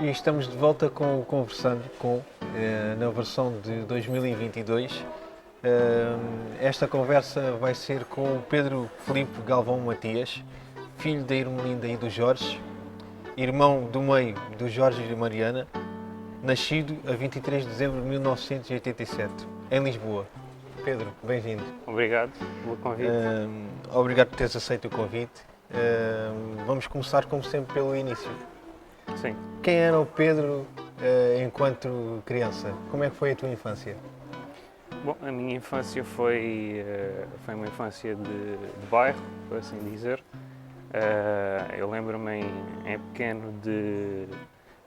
E estamos de volta com o Conversando na versão de 2022. Esta conversa vai ser com o Pedro Filipe Galvão Matias, filho da Irmelinda e do Jorge, irmão do meio do Jorge e de Mariana, nascido a 23 de dezembro de 1987, em Lisboa. Pedro, bem-vindo. Obrigado pelo convite. Obrigado por teres aceito o convite. Vamos começar, como sempre, pelo início. Sim. Quem era o Pedro enquanto criança? Como é que foi a tua infância? Bom, a minha infância foi uma infância de bairro, por assim dizer. Eu lembro-me em pequeno de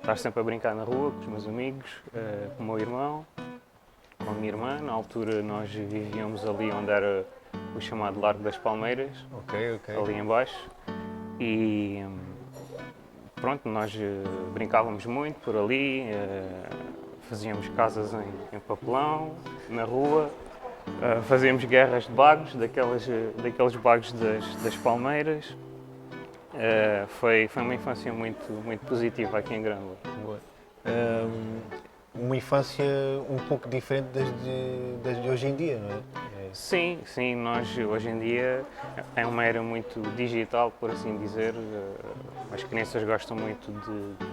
estar sempre a brincar na rua com os meus amigos, com o meu irmão, com a minha irmã. Na altura nós vivíamos ali onde era o chamado Largo das Palmeiras, Ok. ali em baixo. E pronto, nós brincávamos muito por ali, fazíamos casas em papelão, na rua, fazíamos guerras de bagos, daqueles bagos das palmeiras. Foi uma infância muito positiva aqui em Grândola. Boa. Uma infância um pouco diferente das de hoje em dia, não é? Sim, nós hoje em dia é uma era muito digital, por assim dizer. As crianças gostam muito de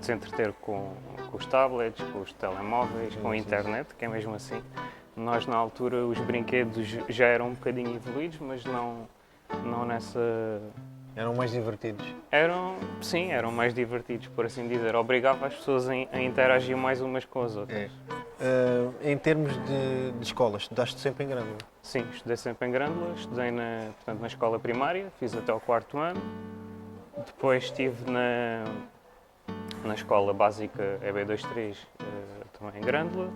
se entreter com os tablets, com os telemóveis, com a internet, que é mesmo assim. Nós, na altura, os brinquedos já eram um bocadinho evoluídos, mas não nessa... Eram mais divertidos. Eram mais divertidos, por assim dizer. Obrigava as pessoas a interagir mais umas com as outras. Em termos de escola, estudaste sempre em Grândola? Sim, estudei sempre em Grândola, estudei portanto, na escola primária, fiz até o 4º ano. Depois estive na escola básica EB23, também em Grândola,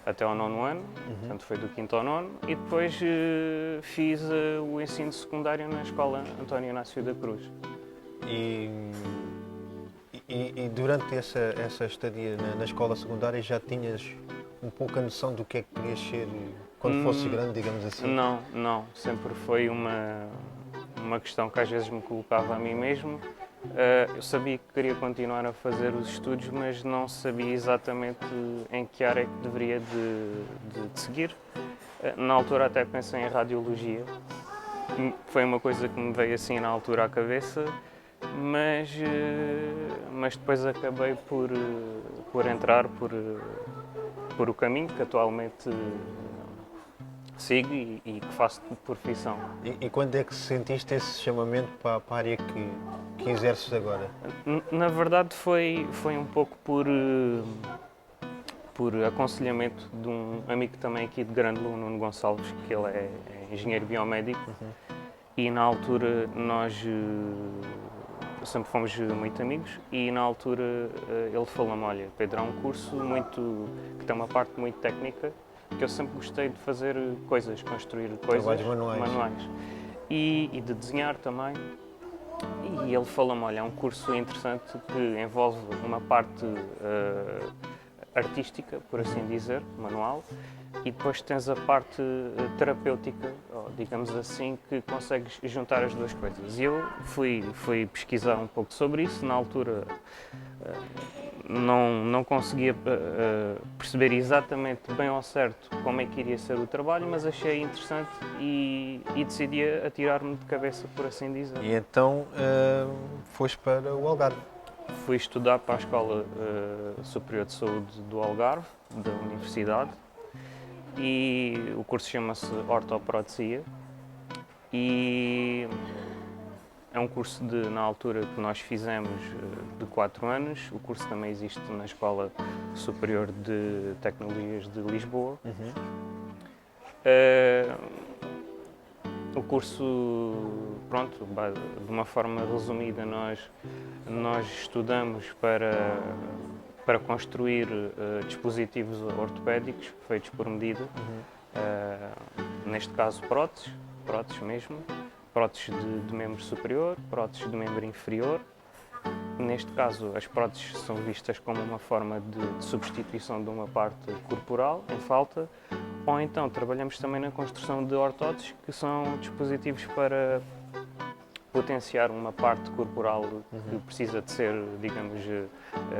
até ao 9º ano, portanto foi do 5º ao 9º. E depois fiz o ensino secundário na escola António Inácio da Cruz. E durante essa estadia na escola secundária já tinhas um pouco a noção do que é que querias ser quando fosses grande, digamos assim? Não. Sempre foi uma questão que às vezes me colocava a mim mesmo. Eu sabia que queria continuar a fazer os estudos, mas não sabia exatamente em que área que deveria de seguir. Na altura até pensei em radiologia. Foi uma coisa que me veio assim na altura à cabeça, mas depois acabei por entrar por o caminho que atualmente sigo e que faço de profissão. E quando é que sentiste esse chamamento para a área que exerces agora? Na verdade foi um pouco por aconselhamento de um amigo também aqui de Grândola, o Nuno Gonçalves, que ele é engenheiro biomédico. E na altura nós sempre fomos muito amigos e na altura ele falou-me, olha Pedro, há um curso que tem uma parte muito técnica, que eu sempre gostei de fazer coisas, construir coisas, Trabalhos manuais. E de desenhar também. E ele falou-me, olha, é um curso interessante que envolve uma parte artística, por assim dizer, manual, e depois tens a parte terapêutica, digamos assim, que consegues juntar as duas coisas. E eu fui pesquisar um pouco sobre isso. Na altura não conseguia perceber exatamente bem ao certo como é que iria ser o trabalho, mas achei interessante e decidi atirar-me de cabeça, por assim dizer. E então foste para o Algarve? Fui estudar para a Escola Superior de Saúde do Algarve, da Universidade, e o curso chama-se Ortoprotesia e é um curso na altura que nós fizemos de 4 anos. O curso também existe na Escola Superior de Tecnologias de Lisboa. O curso, pronto, de uma forma resumida, nós estudamos para construir dispositivos ortopédicos feitos por medida, neste caso próteses mesmo, próteses de membro superior, próteses de membro inferior. Neste caso, as próteses são vistas como uma forma de substituição de uma parte corporal em falta, ou então trabalhamos também na construção de ortóteses, que são dispositivos potenciar uma parte corporal que precisa de ser, digamos,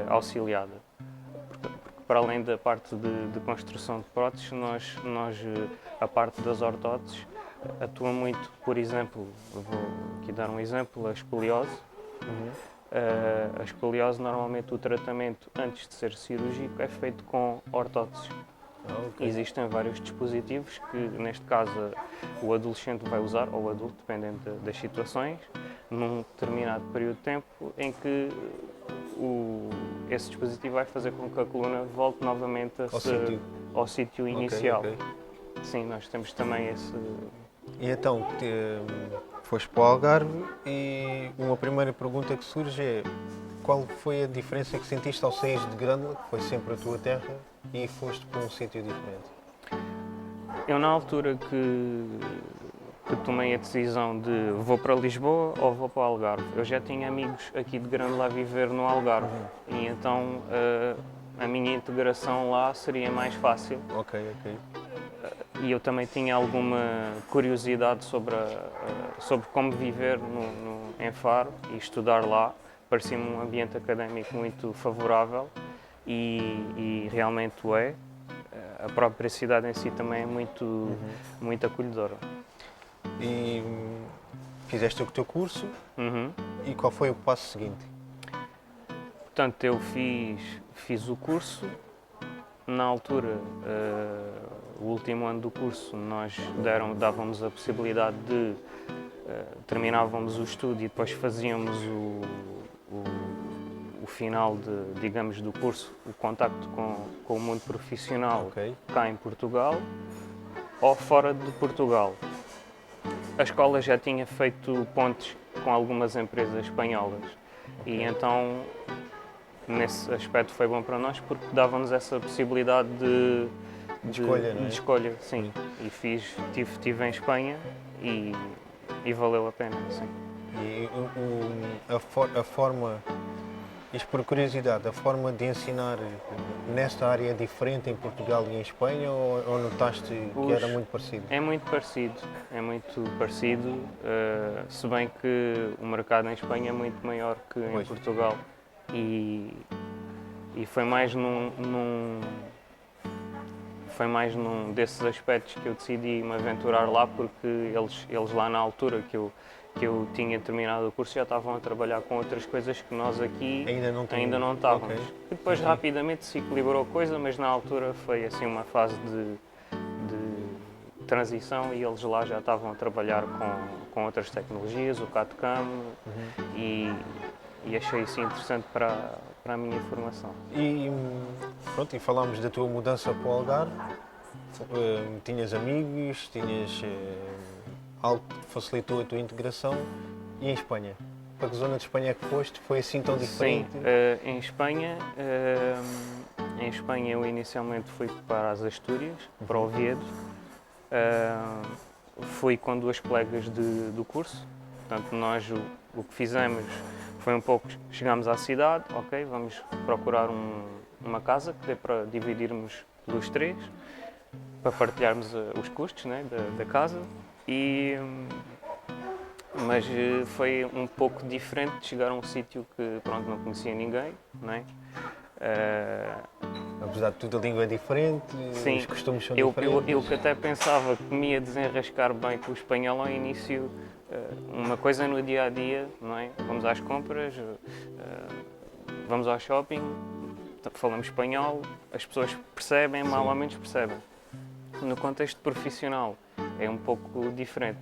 auxiliada. Porque para além da parte de construção de próteses, a parte das ortóteses atua muito, por exemplo, vou aqui dar um exemplo, a escoliose. A escoliose, normalmente o tratamento antes de ser cirúrgico é feito com ortóteses. Existem vários dispositivos que, neste caso, o adolescente vai usar, ou o adulto, dependendo das situações, num determinado período de tempo em que esse dispositivo vai fazer com que a coluna volte novamente ao sítio inicial. Sim, nós temos também esse... E então, foste para o Algarve e uma primeira pergunta que surge é: qual foi a diferença que sentiste ao sair de Grândola, que foi sempre a tua terra, e foste para um sítio diferente? Eu, na altura que tomei a decisão de vou para Lisboa ou vou para o Algarve, eu já tinha amigos aqui de Grândola a viver no Algarve e então a minha integração lá seria mais fácil. Ok. E eu também tinha alguma curiosidade sobre como viver em Faro e estudar lá. Parecia-me um ambiente académico muito favorável e realmente o é. A própria cidade em si também é muito acolhedora. E fizeste o teu curso, e qual foi o passo seguinte? Portanto, eu fiz o curso. Na altura, o último ano do curso, nós dávamos a possibilidade de terminávamos o estudo e depois fazíamos o final digamos, do curso, o contacto com o mundo profissional cá em Portugal ou fora de Portugal. A escola já tinha feito pontes com algumas empresas espanholas e então nesse aspecto foi bom para nós porque dava-nos essa possibilidade de escolha, não é? De escolha, sim. E estive em Espanha e valeu a pena, sim. E a forma, isto por curiosidade, a forma de ensinar nesta área é diferente em Portugal e em Espanha, ou notaste que era muito parecido? É muito parecido, se bem que o mercado em Espanha é muito maior que em Portugal e foi mais num desses aspectos que eu decidi me aventurar lá, porque eles lá na altura que eu tinha terminado o curso já estavam a trabalhar com outras coisas que nós aqui ainda não estávamos. E depois rapidamente se equilibrou a coisa, mas na altura foi assim uma fase de transição e eles lá já estavam a trabalhar com outras tecnologias, o CAD/CAM, e achei isso interessante para a minha formação. E pronto, e falámos da tua mudança para o Algarve, tinhas amigos, algo que facilitou a tua integração, e em Espanha? Para que zona de Espanha é que foste? Foi assim tão diferente? Sim, em Espanha eu inicialmente fui para as Astúrias, para o Oviedo. Fui com duas colegas do curso, portanto nós o que fizemos foi um pouco, chegámos à cidade, ok, vamos procurar uma casa que dê para dividirmos pelos três, para partilharmos os custos, né, da casa, mas foi um pouco diferente de chegar a um sítio que pronto, não conhecia ninguém, né? Apesar de tudo a língua é diferente, sim, os costumes são diferentes. Eu que até pensava que me ia desenrascar bem com o espanhol ao início, uma coisa no dia a dia, não é? Vamos às compras, vamos ao shopping, falamos espanhol, as pessoas percebem, mal ou menos percebem. No contexto profissional é um pouco diferente.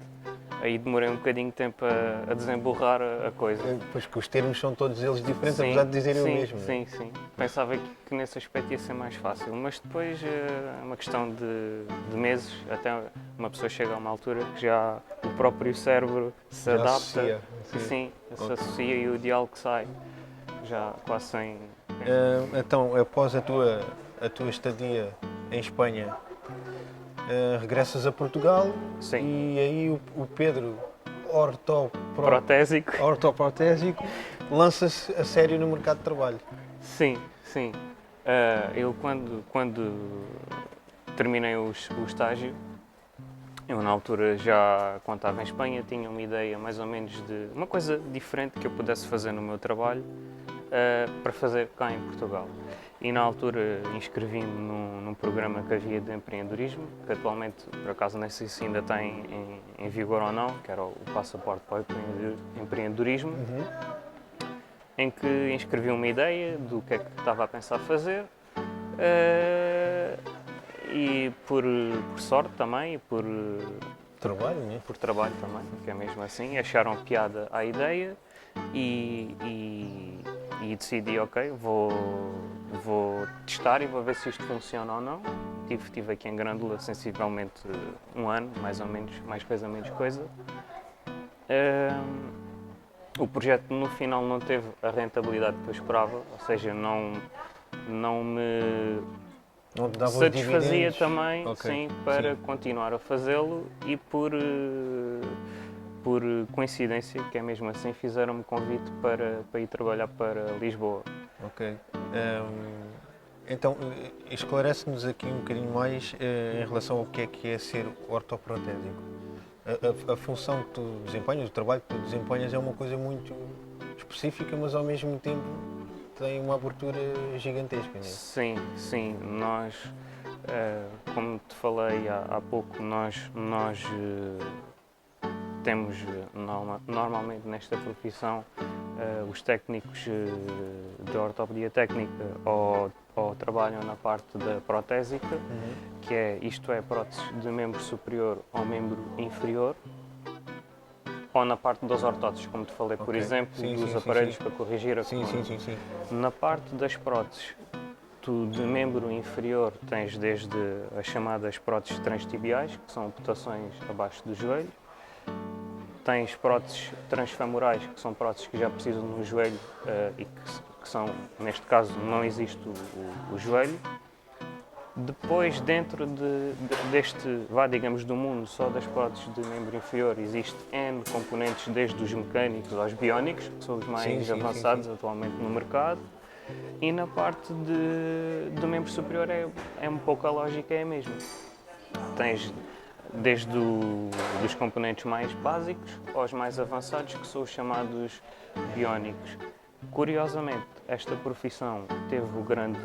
Aí demorei um bocadinho de tempo a desemburrar a coisa. Pois que os termos são todos eles diferentes, apesar de dizerem o mesmo. Sim. Pensava que nesse aspecto ia ser mais fácil, mas depois é uma questão de meses, até uma pessoa chega a uma altura que já o próprio cérebro se adapta. Associa. Sim, se associa e o diálogo sai já quase sem... Então, após a tua estadia em Espanha, regressas a Portugal. Sim. E aí o Pedro ortoprotésico lança-se a sério no mercado de trabalho. Sim. Eu quando terminei o estágio, Eu, na altura, já, quando estava em Espanha, tinha uma ideia mais ou menos de uma coisa diferente que eu pudesse fazer no meu trabalho para fazer cá em Portugal. E, na altura, inscrevi-me num programa que havia de empreendedorismo, que atualmente, por acaso, nem sei se ainda está em vigor ou não, que era o Passaporte para o Empreendedorismo, em que inscrevi uma ideia do que é que estava a pensar fazer. E por sorte também, e Trabalho, né? por trabalho também, que é mesmo assim, acharam piada à ideia e decidi, ok, vou testar e vou ver se isto funciona ou não. Estive aqui em Grândola sensivelmente um ano, mais ou menos, mais coisa, menos coisa. O projeto no final não teve a rentabilidade que eu esperava, ou seja, não me Não te dava os satisfazia dividendos? também, Ok, sim, para sim. continuar a fazê-lo e por coincidência, que é mesmo assim, fizeram-me convite para ir trabalhar para Lisboa. Ok. Então, esclarece-nos aqui um bocadinho mais em relação ao que é ser ortoprotésico. A função que tu desempenhas, o trabalho que tu desempenhas é uma coisa muito específica, mas ao mesmo tempo tem uma abertura gigantesca, não é? Sim, sim, nós, como te falei há pouco, nós temos normalmente nesta profissão os técnicos de ortopedia técnica ou trabalham na parte da protésica, que é, isto é, próteses de membro superior ou membro inferior, ou na parte das ortóteses, como te falei, por Ok. exemplo, Sim, dos sim, sim, aparelhos sim. para corrigir a Sim, coluna. sim, sim, sim. Na parte das próteses, tu de membro inferior tens desde as chamadas próteses transtibiais, que são amputações abaixo do joelho, tens próteses transfemorais, que são próteses que já precisam no joelho e que são, neste caso, não existe o joelho. Depois, dentro deste, digamos, do mundo só das próteses de membro inferior, existe N componentes, desde os mecânicos aos biónicos, que são os mais Sim, sim, sim, avançados sim. atualmente no mercado. E na parte do membro superior é um pouco a lógica, é a mesma. Tens desde dos componentes mais básicos aos mais avançados, que são os chamados biónicos. Curiosamente, esta profissão teve o grande,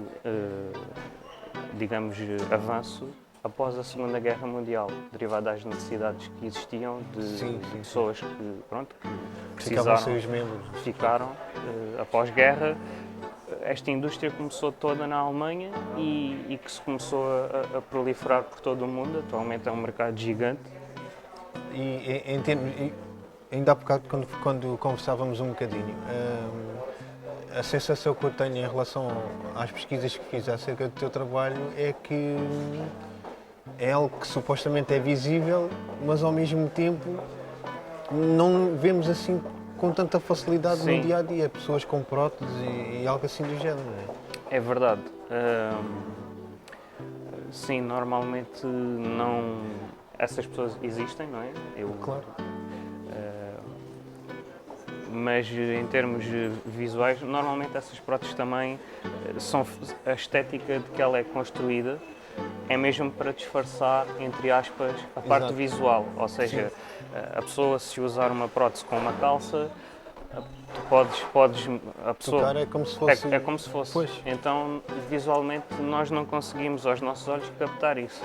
digamos, avanço após a Segunda Guerra Mundial, derivado das necessidades que existiam de Sim, sim, sim. pessoas que, pronto, que Ficavam sem precisaram, os membros. ficaram após guerra. Esta indústria começou toda na Alemanha e que se começou a proliferar por todo o mundo. Atualmente é um mercado gigante. Ainda há bocado, quando conversávamos um bocadinho, a sensação que eu tenho em relação às pesquisas que fiz acerca do teu trabalho é que é algo que supostamente é visível, mas ao mesmo tempo não vemos assim com tanta facilidade no Sim, dia a dia. Pessoas com próteses e algo assim do género, não é? é verdade. Sim, normalmente não. Essas pessoas existem, não é? Claro. Mas em termos visuais, normalmente essas próteses também são a estética de que ela é construída é mesmo para disfarçar, entre aspas, a parte Exato. visual. Ou seja, Sim. a pessoa, se usar uma prótese com uma calça, tu podes a pessoa Tocar é como se fosse. é como se fosse. Pois. Então, visualmente, nós não conseguimos aos nossos olhos captar isso.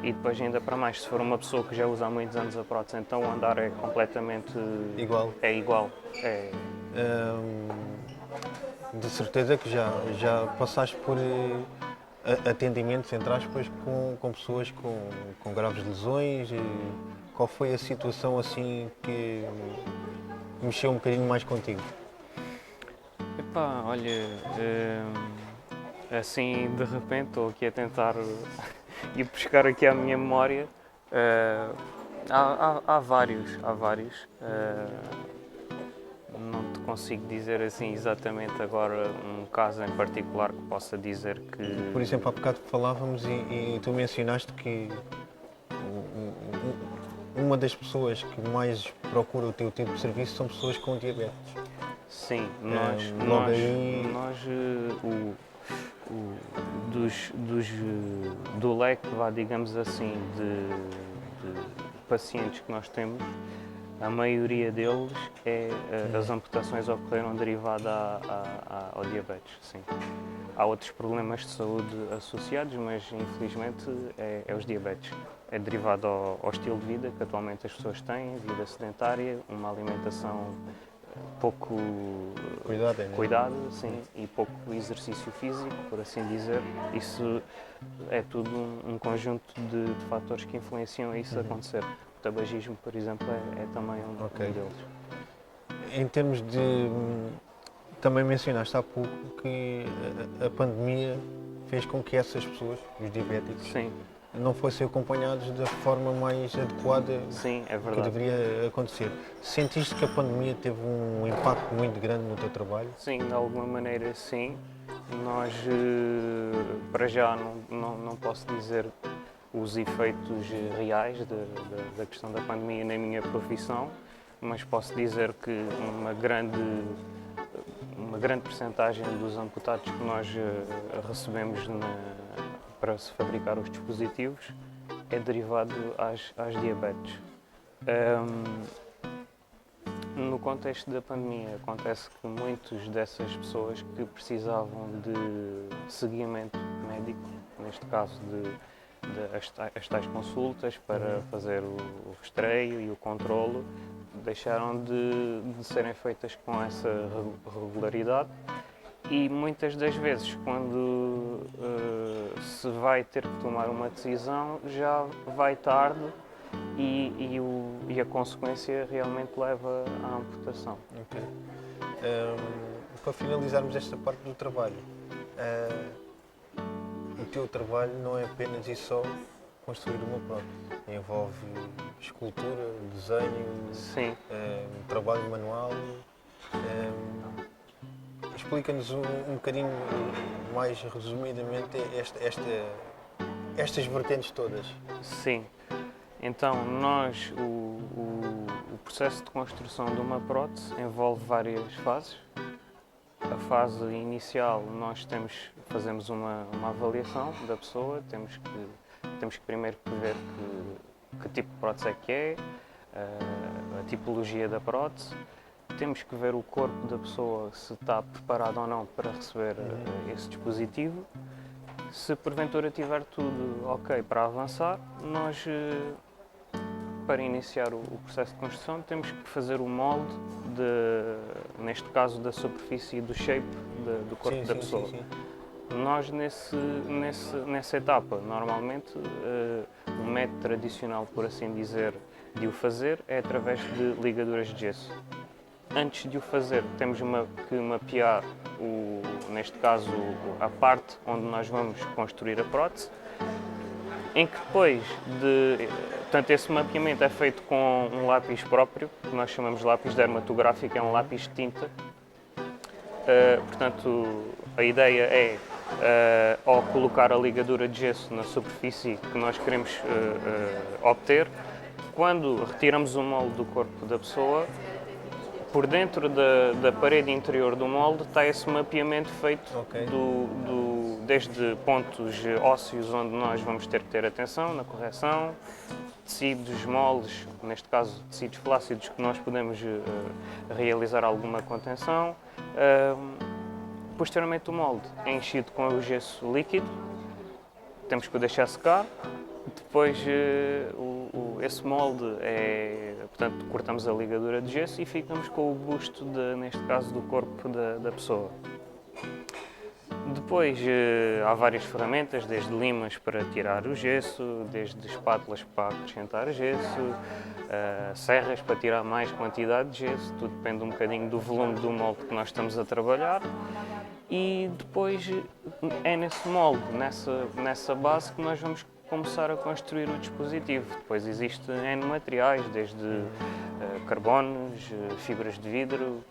E depois, ainda para mais, se for uma pessoa que já usa há muitos anos a prótese, então o andar é completamente Igual. É igual. É, De certeza que já passaste por atendimentos, entre aspas, com pessoas com graves lesões. Qual foi a situação assim que mexeu um bocadinho mais contigo? epá, olha, assim de repente estou aqui a tentar ir buscar aqui à minha memória. Há vários. Não te consigo dizer assim exatamente agora um caso em particular que possa dizer que. Por exemplo, há bocado falávamos e tu mencionaste que uma das pessoas que mais procura o teu tipo de serviço são pessoas com diabetes. Sim, Logo aí. do leque, digamos assim, pacientes que nós temos, a maioria deles as amputações ocorreram derivada ao diabetes, sim. Há outros problemas de saúde associados, mas infelizmente é os diabetes. É derivado ao estilo de vida que atualmente as pessoas têm, vida sedentária, uma alimentação pouco cuidada, sim, e pouco exercício físico, por assim dizer. Isso é tudo um conjunto de fatores que influenciam a isso acontecer. O tabagismo, por exemplo, é também um deles. Em termos de... Também mencionaste há pouco que a pandemia fez com que essas pessoas, os diabéticos, sim, não fossem acompanhados da forma mais adequada sim, é que verdade. deveria acontecer. Sentiste que a pandemia teve um impacto muito grande no teu trabalho? Sim, de alguma maneira sim. Nós, para já, não posso dizer os efeitos reais da questão da pandemia na minha profissão, mas posso dizer que uma grande percentagem dos amputados que nós recebemos para se fabricar os dispositivos é derivado às diabetes. No contexto da pandemia, acontece que muitas dessas pessoas que precisavam de seguimento médico, neste caso as tais consultas para fazer o rastreio e o controlo, deixaram de serem feitas com essa regularidade e muitas das vezes quando se vai ter que tomar uma decisão já vai tarde e a consequência realmente leva à amputação. Okay. Para finalizarmos esta parte do trabalho, o teu trabalho não é apenas e só construir uma prótese, envolve escultura, desenho, Sim. Trabalho manual. Explica-nos um bocadinho mais resumidamente estas vertentes todas. Sim. Então, o processo de construção de uma prótese envolve várias fases. A fase inicial, nós fazemos uma avaliação da pessoa, temos que primeiro ver que tipo de prótese é, a tipologia da prótese, temos que ver o corpo da pessoa se está preparado ou não para receber esse dispositivo. Se porventura tiver tudo ok para avançar, nós, para iniciar o processo de construção, temos que fazer o molde, neste caso, da superfície e do shape do corpo da pessoa. Sim. Nós, nessa etapa, normalmente, o método tradicional, por assim dizer, de o fazer é através de ligaduras de gesso. Antes de o fazer, temos que mapear, neste caso, a parte onde nós vamos construir a prótese, em que depois portanto, esse mapeamento é feito com um lápis próprio, que nós chamamos de lápis dermatográfico, é um lápis de tinta. Portanto, a ideia é, ao colocar a ligadura de gesso na superfície que nós queremos obter, quando retiramos o molde do corpo da pessoa, por dentro da parede interior do molde está esse mapeamento feito desde pontos ósseos onde nós vamos ter que ter atenção na correção, tecidos moles, neste caso tecidos flácidos que nós podemos realizar alguma contenção. Posteriormente o molde é enchido com o gesso líquido, temos que o deixar secar. Depois esse molde portanto, cortamos a ligadura de gesso e ficamos com o busto, neste caso, do corpo da pessoa. Depois há várias ferramentas, desde limas para tirar o gesso, desde espátulas para acrescentar gesso, serras para tirar mais quantidade de gesso, tudo depende um bocadinho do volume do molde que nós estamos a trabalhar. E depois é nesse molde, nessa base, que nós vamos começar a construir o dispositivo. Depois existem N materiais, desde carbonos, fibras de vidro,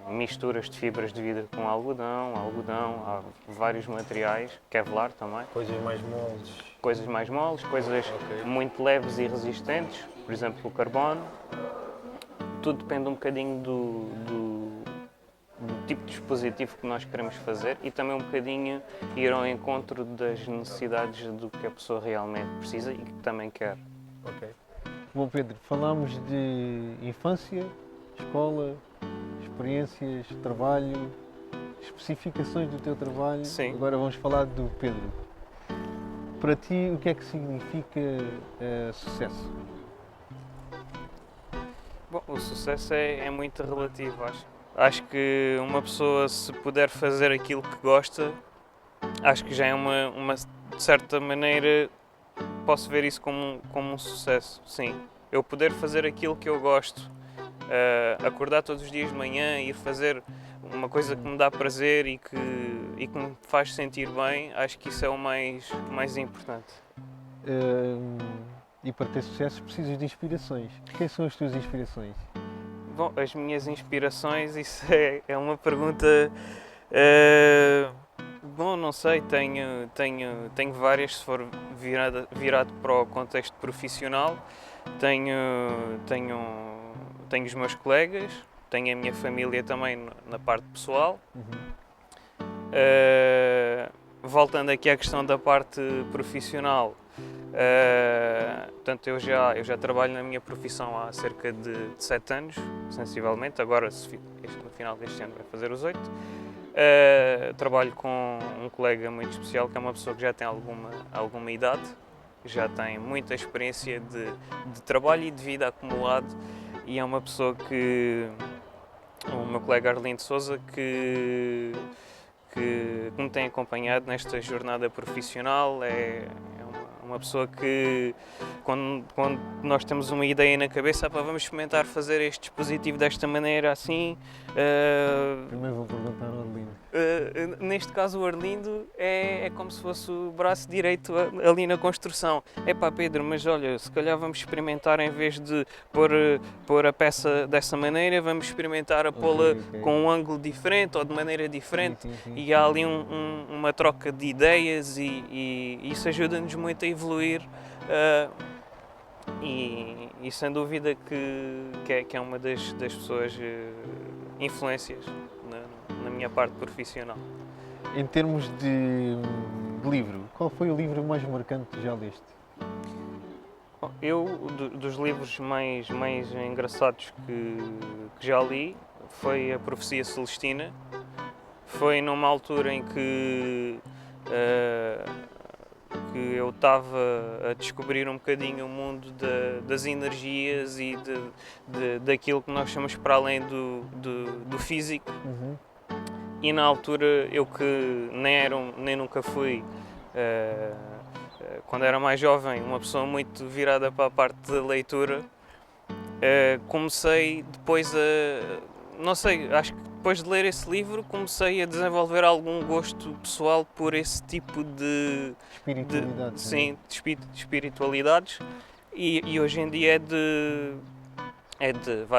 misturas de fibras de vidro com algodão, há vários materiais, Kevlar também. Coisas mais moles. Coisas muito leves e resistentes, por exemplo o carbono. Tudo depende um bocadinho do tipo de dispositivo que nós queremos fazer e também um bocadinho ir ao encontro das necessidades do que a pessoa realmente precisa e que também quer. Ok. Bom, Pedro, falámos de infância, escola, experiências, trabalho, especificações do teu trabalho. Sim. Agora vamos falar do Pedro. Para ti, o que é que significa sucesso? Bom, o sucesso é muito relativo, acho. Acho que uma pessoa, se puder fazer aquilo que gosta, acho que já é de certa maneira, posso ver isso como um sucesso, sim. Eu poder fazer aquilo que eu gosto, acordar todos os dias de manhã, ir fazer uma coisa que me dá prazer e que me faz sentir bem, acho que isso é o mais importante. E para ter sucesso precisas de inspirações. Quem são as tuas inspirações? Bom, as minhas inspirações, isso é uma pergunta. Bom, não sei, tenho várias, se for virado para o contexto profissional. Tenho os meus colegas, tenho a minha família também na parte pessoal. Voltando aqui à questão da parte profissional, portanto, eu já trabalho na minha profissão há cerca de 7 anos, sensivelmente. Agora, no final deste ano, vai fazer os 8. Trabalho com um colega muito especial, que é uma pessoa que já tem alguma idade, já tem muita experiência de trabalho e de vida acumulado, e é uma pessoa o meu colega Arlindo Sousa, que me tem acompanhado nesta jornada profissional. É uma pessoa que, quando nós temos uma ideia na cabeça, vamos experimentar fazer este dispositivo desta maneira, assim. Primeiro vou perguntar ao Arlindo. Neste caso, o Arlindo é como se fosse o braço direito ali na construção. Pedro, mas olha, se calhar vamos experimentar, em vez de pôr a peça dessa maneira, vamos experimentar a pô-la com um ângulo diferente ou de maneira diferente. Sim. E há ali uma troca de ideias e isso ajuda-nos muito a evoluir. E sem dúvida que é uma das pessoas influências na minha parte profissional. Em termos de livro, qual foi o livro mais marcante que já leste? Dos livros mais engraçados que já li, foi A Profecia Celestina. Foi numa altura em que eu estava a descobrir um bocadinho o mundo das energias e daquilo que nós chamamos para além do físico. E na altura, eu que nem nunca fui, quando era mais jovem, uma pessoa muito virada para a parte da leitura, comecei depois não sei, acho que depois de ler esse livro comecei a desenvolver algum gosto pessoal por esse tipo de espiritualidades, e hoje em dia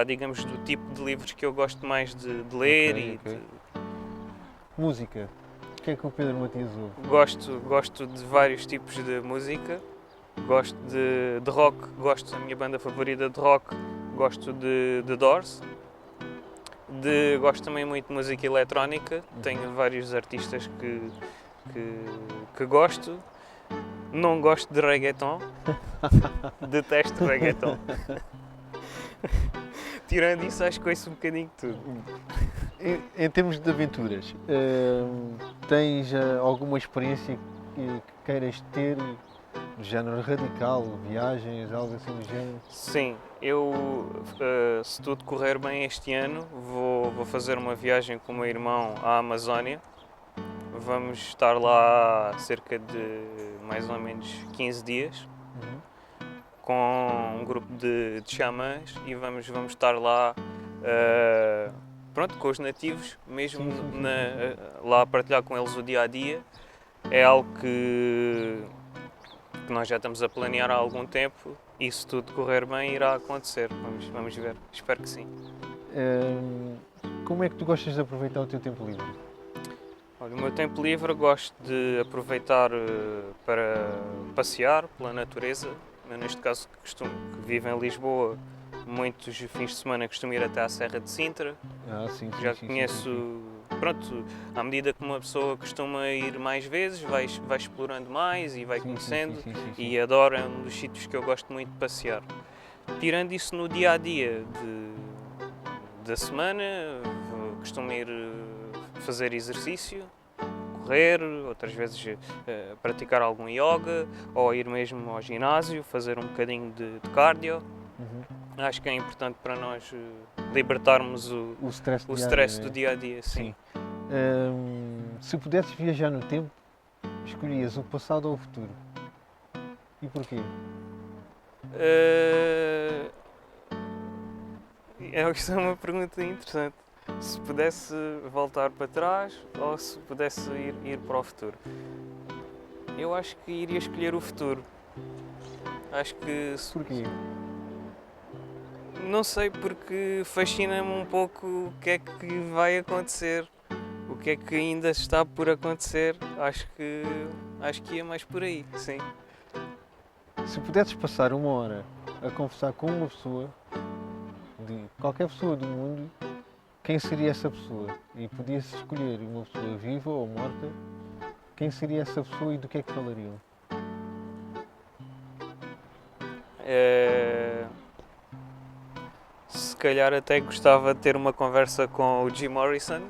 digamos, do tipo de livros que eu gosto mais de ler. Música. O que é que o Pedro Matias ouve? Gosto de vários tipos de música. Gosto de rock, gosto da minha banda favorita de rock, gosto de Doors. Gosto também muito de música eletrónica, tenho vários artistas que gosto. Não gosto de reggaeton, detesto reggaeton. Tirando isso, acho que ouço um bocadinho de tudo. Em termos de aventuras, tens alguma experiência que queiras ter do género radical, viagens, algo assim do género? Sim, se tudo correr bem este ano, vou fazer uma viagem com o meu irmão à Amazónia. Vamos estar lá cerca de mais ou menos 15 dias, com um grupo de xamãs, e vamos estar lá com os nativos, mesmo lá a partilhar com eles o dia-a-dia. É algo que nós já estamos a planear há algum tempo, e se tudo correr bem irá acontecer. Vamos ver, espero que sim. Como é que tu gostas de aproveitar o teu tempo livre? Olha, o meu tempo livre gosto de aproveitar para passear pela natureza. Eu, neste caso, que vivo em Lisboa, muitos fins de semana costumo ir até à Serra de Sintra. Sim, Já sim, conheço, sim. pronto, à medida que uma pessoa costuma ir mais vezes, vai explorando mais e vai Sim, sim, sim, conhecendo, sim, sim, sim. e adoro, é um dos sítios que eu gosto muito de passear. Tirando isso no dia a dia da semana, costumo ir fazer exercício, correr, outras vezes praticar algum yoga ou ir mesmo ao ginásio, fazer um bocadinho de cardio. Uhum. Acho que é importante para nós libertarmos O stress o diário, stress né? do dia a dia, sim. Sim. Se pudesses viajar no tempo, escolhias o passado ou o futuro? E porquê? Eh, Isso é uma pergunta interessante. Se pudesse voltar para trás ou se pudesse ir para o futuro? Eu acho que iria escolher o futuro. Acho que Porquê? não sei, porque fascina-me um pouco o que é que vai acontecer, o que é que ainda está por acontecer. Acho que ia mais por aí, sim. Se pudesses passar uma hora a conversar com uma pessoa, de qualquer pessoa do mundo, quem seria essa pessoa? E podias escolher uma pessoa viva ou morta, quem seria essa pessoa e do que é que falariam? Eh, Se calhar até gostava de ter uma conversa com o Jim Morrison,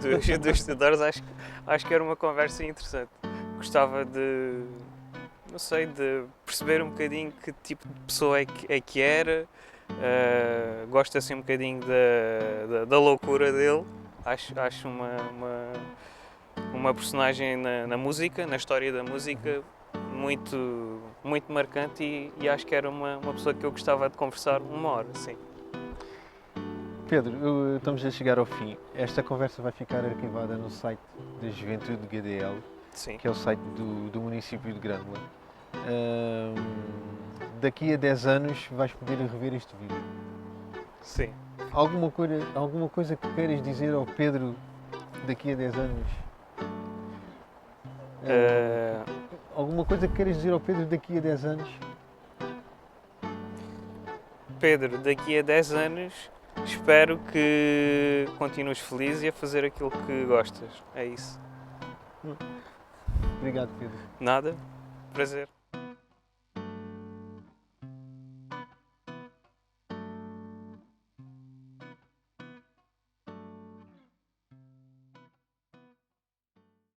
dos The Doors. Acho que era uma conversa interessante. Gostava de, não sei, de perceber um bocadinho que tipo de pessoa é que era. Gosto assim um bocadinho da loucura dele. Acho uma personagem na música, na história da música, muito marcante e acho que era uma pessoa que eu gostava de conversar uma hora, sim. Pedro, estamos a chegar ao fim. Esta conversa vai ficar arquivada no site da Juventude GDL, Sim. que é o site do município de Grândola. Daqui a 10 anos vais poder rever este vídeo. Sim. Alguma coisa que queiras dizer ao Pedro daqui a 10 anos? Uh, Alguma coisa que queiras dizer ao Pedro daqui a 10 anos? Pedro, daqui a 10 anos espero que continues feliz e a fazer aquilo que gostas. É isso. Obrigado, Pedro. Nada? Prazer.